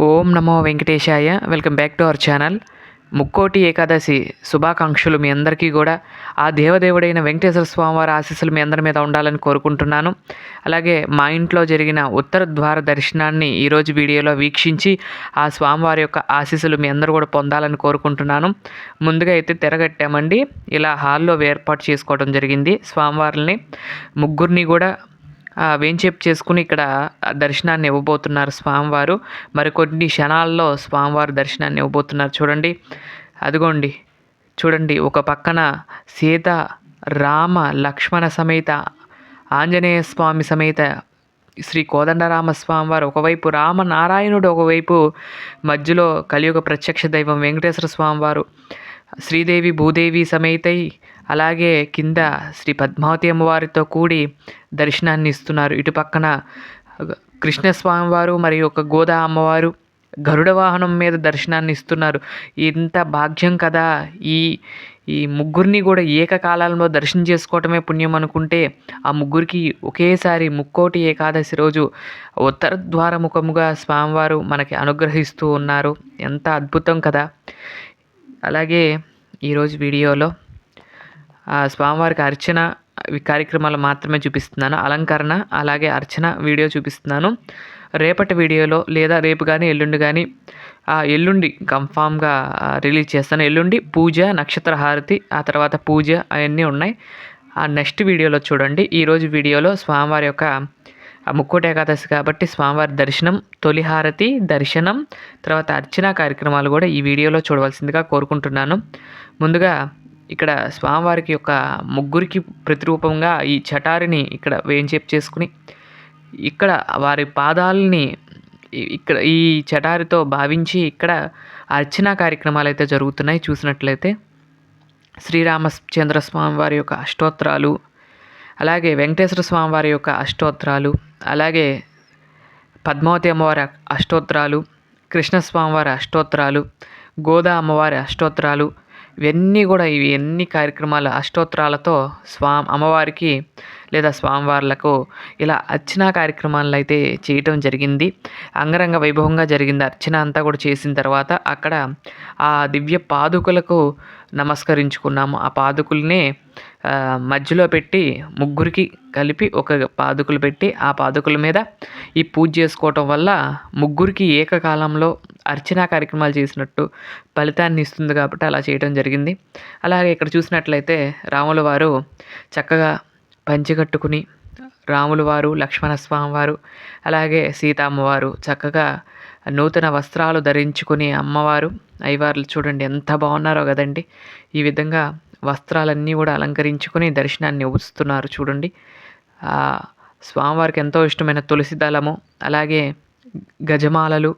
ఓం నమో వెంకటేశాయ. Welcome back to our channel. Mukkoti Ekadashi శుభాకాంక్షలు మీ అందరికీ కూడా ఆ దేవదేవుడైన వెంకటేశ్వర స్వామివారి ఆశీస్సులు మీ అందరి మీద ఉండాలని కోరుకుంటున్నాను. అలాగే మా ఇంట్లో జరిగిన ఉత్తర ద్వార దర్శనాన్ని ఈరోజు వీడియోలో వీక్షించి ఆ స్వామివారి యొక్క ఆశీస్సులు మీ అందరూ కూడా పొందాలని కోరుకుంటున్నాను. ముందుగా అయితే తిరగట్టామండి. ఇలా హాల్లో ఏర్పాటు చేసుకోవడం జరిగింది. స్వామివారిని ముగ్గురిని కూడా వేంచేపు చేసుకుని ఇక్కడ దర్శనాన్ని ఇవ్వబోతున్నారు స్వామివారు. మరికొన్ని క్షణాల్లో స్వామివారి దర్శనాన్ని ఇవ్వబోతున్నారు. చూడండి, అదిగోండి చూడండి, ఒక పక్కన సీత, రామ, లక్ష్మణ సమేత ఆంజనేయ స్వామి సమేత శ్రీ కోదండరామస్వామి వారు ఒకవైపు, రామనారాయణుడు ఒకవైపు, మధ్యలో కలియుగ ప్రత్యక్ష దైవం వెంకటేశ్వర స్వామి వారు శ్రీదేవి భూదేవి సమేతై, అలాగే కింద శ్రీ పద్మావతి అమ్మవారితో కూడి దర్శనాన్ని ఇస్తున్నారు. ఇటు పక్కన కృష్ణస్వామి వారు మరియు ఒక గోదా అమ్మవారు గరుడ వాహనం మీద దర్శనాన్ని ఇస్తున్నారు. ఇంత భాగ్యం కదా! ఈ ముగ్గురిని కూడా ఏకకాలంలో దర్శనం చేసుకోవటమే పుణ్యం అనుకుంటే, ఆ ముగ్గురికి ఒకేసారి ముక్కోటి ఏకాదశి రోజు ఉత్తర ద్వారముఖముగా స్వామివారు మనకి అనుగ్రహిస్తూ ఉన్నారు. ఎంత అద్భుతం కదా! అలాగే ఈరోజు వీడియోలో స్వామివారికి అర్చన కార్యక్రమాలు మాత్రమే చూపిస్తున్నాను. అలంకరణ అలాగే అర్చన వీడియో చూపిస్తున్నాను. రేపటి వీడియోలో లేదా రేపు కానీ ఎల్లుండి కానీ, ఎల్లుండి కన్ఫామ్గా రిలీజ్ చేస్తాను. ఎల్లుండి పూజ, నక్షత్ర హారతి, ఆ తర్వాత పూజ అవన్నీ ఉన్నాయి. ఆ నెక్స్ట్ వీడియోలో చూడండి. ఈరోజు వీడియోలో స్వామివారి యొక్క ముక్కోటి ఏకాదశి కాబట్టి స్వామివారి దర్శనం, తొలి హారతి దర్శనం, తర్వాత అర్చన కార్యక్రమాలు కూడా ఈ వీడియోలో చూడవలసిందిగా కోరుకుంటున్నాను. ముందుగా ఇక్కడ స్వామివారికి యొక్క ముగ్గురికి ప్రతిరూపంగా ఈ చటారిని ఇక్కడ వేంచేపు చేసుకుని, ఇక్కడ వారి పాదాలని ఇక్కడ ఈ చటారితో భావించి ఇక్కడ అర్చనా కార్యక్రమాలు అయితే జరుగుతున్నాయి. చూసినట్లయితే శ్రీరామచంద్ర స్వామి వారి యొక్క అష్టోత్తరాలు, అలాగే వెంకటేశ్వర స్వామి వారి యొక్క అష్టోత్తరాలు, అలాగే పద్మావతి అమ్మవారి అష్టోత్తరాలు, కృష్ణస్వామివారి అష్టోత్తరాలు, గోదా అమ్మవారి అష్టోత్తరాలు, ఇవి అన్ని కార్యక్రమాలు అష్టోత్తరాలతో అమ్మవారికి లేదా స్వామివార్లకు ఇలా అర్చనా కార్యక్రమాలు అయితే చేయటం జరిగింది. అంగరంగ వైభవంగా జరిగింది. అర్చన అంతా కూడా చేసిన తర్వాత అక్కడ ఆ దివ్య పాదుకులకు నమస్కరించుకున్నాము. ఆ పాదుకుల్ని మధ్యలో పెట్టి ముగ్గురికి కలిపి ఒక పాదుకులు పెట్టి ఆ పాదుకుల మీద ఈ పూజ చేసుకోవటం వల్ల ముగ్గురికి ఏకకాలంలో అర్చనా కార్యక్రమాలు చేసినట్టు ఫలితాన్ని ఇస్తుంది కాబట్టి అలా చేయడం జరిగింది. అలాగే ఇక్కడ చూసినట్లయితే రాముల వారు చక్కగా పంచెకట్టుకుని, రాముల వారు, లక్ష్మణస్వామి వారు, అలాగే సీతమ్మవారు చక్కగా నూతన వస్త్రాలు ధరించుకుని అమ్మవారు అయ్యవార్లు చూడండి ఎంత బాగున్నారో కదండి. ఈ విధంగా వస్త్రాలన్నీ కూడా అలంకరించుకొని దర్శనాన్ని ఇస్తున్నారు. చూడండి, స్వామివారికి ఎంతో ఇష్టమైన తులసి దళము, అలాగే గజమాలలు,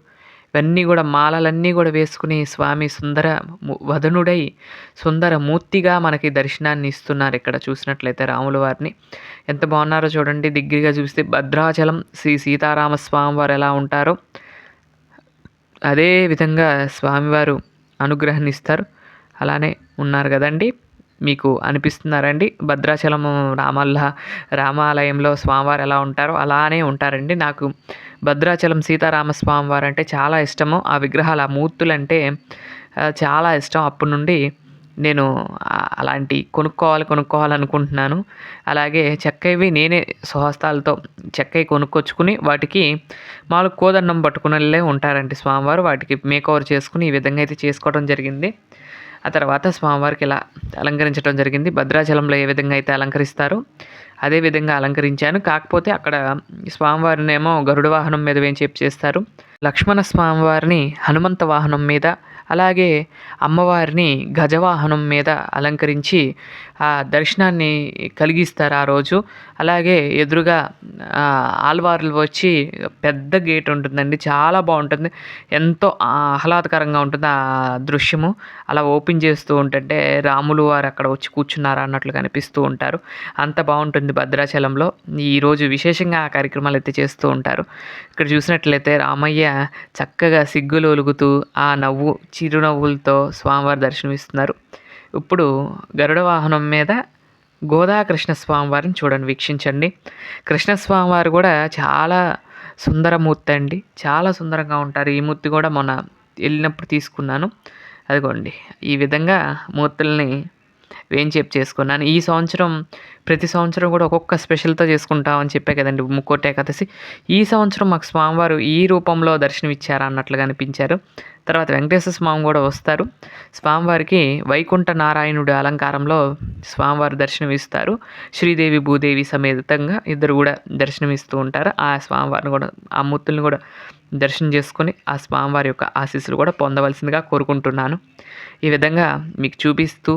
ఇవన్నీ కూడా మాలలన్నీ కూడా వేసుకుని స్వామి సుందర వదనుడై సుందర మూర్తిగా మనకి దర్శనాన్ని ఇస్తున్నారు. ఇక్కడ చూసినట్లయితే రాముల వారిని ఎంత బాగున్నారో చూడండి. దగ్గరగా చూస్తే భద్రాచలం శ్రీ సీతారామస్వామి వారు ఎలా ఉంటారో అదే విధంగా స్వామివారు అనుగ్రహాన్ని ఇస్తారు. అలానే ఉన్నారు కదండి. మీకు అనిపిస్తున్నారండి భద్రాచలం రామాలయంలో స్వామివారు ఎలా ఉంటారో అలానే ఉంటారండి. నాకు భద్రాచలం సీతారామస్వామి వారు అంటే చాలా ఇష్టము. ఆ విగ్రహాలు, ఆ మూర్తులంటే చాలా ఇష్టం. అప్పటి నుండి నేను అలాంటి కొనుక్కోవాలనుకుంటున్నాను. అలాగే చెక్కవి నేనే స్వహస్తాలతో చెక్కవి కొనుక్కొచ్చుకుని వాటికి మామూలు కోదండం పట్టుకునే ఉంటారండి స్వామివారు. వాటికి మేకవర్ చేసుకుని ఈ విధంగా అయితే చేసుకోవడం జరిగింది. ఆ తర్వాత స్వామివారికి ఇలా అలంకరించడం జరిగింది. భద్రాచలంలో ఏ విధంగా అయితే అలంకరిస్తారో అదే విధంగా అలంకరించాను. కాకపోతే అక్కడ స్వామివారిని ఏమో గరుడ వాహనం మీద వేంచేపు చేస్తారు, లక్ష్మణ స్వామివారిని హనుమంత వాహనం మీద, అలాగే అమ్మవారిని గజవాహనం మీద అలంకరించి ఆ దర్శనాన్ని కలిగిస్తారు ఆ రోజు. అలాగే ఎదురుగా ఆల్వార్లు వచ్చి పెద్ద గేట్ ఉంటుందండి, చాలా బాగుంటుంది, ఎంతో ఆహ్లాదకరంగా ఉంటుంది ఆ దృశ్యము. అలా ఓపెన్ చేస్తూ ఉంటుంటే రాములు వారు అక్కడ వచ్చి కూర్చున్నారా అన్నట్లు కనిపిస్తూ ఉంటారు. అంత బాగుంటుంది భద్రాచలంలో. ఈరోజు విశేషంగా ఆ కార్యక్రమాలు అయితే చేస్తూ ఉంటారు. ఇక్కడ చూసినట్లయితే రామయ్య చక్కగా సిగ్గులు ఒలుగుతూ ఆ చిరునవ్వులతో స్వామివారి దర్శనమిస్తున్నారు. ఇప్పుడు గరుడ వాహనం మీద గోదా కృష్ణస్వామి వారిని చూడండి, వీక్షించండి. కృష్ణస్వామి వారు కూడా చాలా సుందరమూర్తి అండి. చాలా సుందరంగా ఉంటారు. ఈ మూర్తి కూడా మొన్న వెళ్ళినప్పుడు తీసుకున్నాను. అదిగోండి ఈ విధంగా మూర్తుల్ని వేంచేపు చేసుకున్నాను. ఈ సంవత్సరం ప్రతి సంవత్సరం కూడా ఒక్కొక్క స్పెషల్‌తో చేసుకుంటామని చెప్పా కదండీ ముక్కోటి ఏకాదశి. ఈ సంవత్సరం మాకు స్వామివారు ఈ రూపంలో దర్శనమిచ్చారా అన్నట్లుగా అనిపించారు. తర్వాత వెంకటేశ్వర స్వామి కూడా వస్తారు. స్వామివారికి వైకుంఠ నారాయణుడి అలంకారంలో స్వామివారు దర్శనమిస్తారు. శ్రీదేవి, భూదేవి సమేతంగా ఇద్దరు కూడా దర్శనమిస్తూ ఉంటారు. ఆ స్వామివారిని కూడా ఆ మూర్తుల్ని కూడా దర్శనం చేసుకొని ఆ స్వామివారి యొక్క ఆశీస్సులు కూడా పొందవలసిందిగా కోరుకుంటున్నాను. ఈ విధంగా మీకు చూపిస్తూ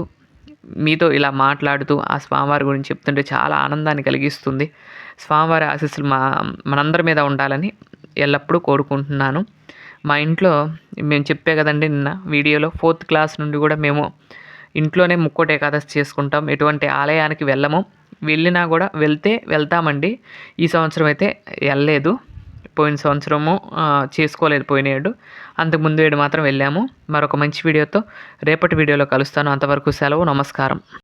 మీతో ఇలా మాట్లాడుతూ ఆ స్వామివారి గురించి చెప్తుంటే చాలా ఆనందాన్ని కలిగిస్తుంది. స్వామివారి ఆశీస్సులు మనందరి మీద ఉండాలని ఎల్లప్పుడూ కోరుకుంటున్నాను. మా ఇంట్లో మేము చెప్పే కదండి నిన్న వీడియోలో 4th క్లాస్ నుండి కూడా మేము ఇంట్లోనే ముక్కోటి ఏకాదశి చేసుకుంటాం. ఎటువంటి ఆలయానికి వెళ్ళము. వెళ్ళినా కూడా వెళ్తామండి. ఈ సంవత్సరం అయితే వెళ్ళలేదు. పోయిన సంవత్సరము చేసుకోలేదు పోయిన ఏడు. అంతకు ముందు ఏడు మాత్రం వెళ్ళాము. మరొక మంచి వీడియోతో రేపటి వీడియోలో కలుస్తాను. అంతవరకు సెలవు. నమస్కారం.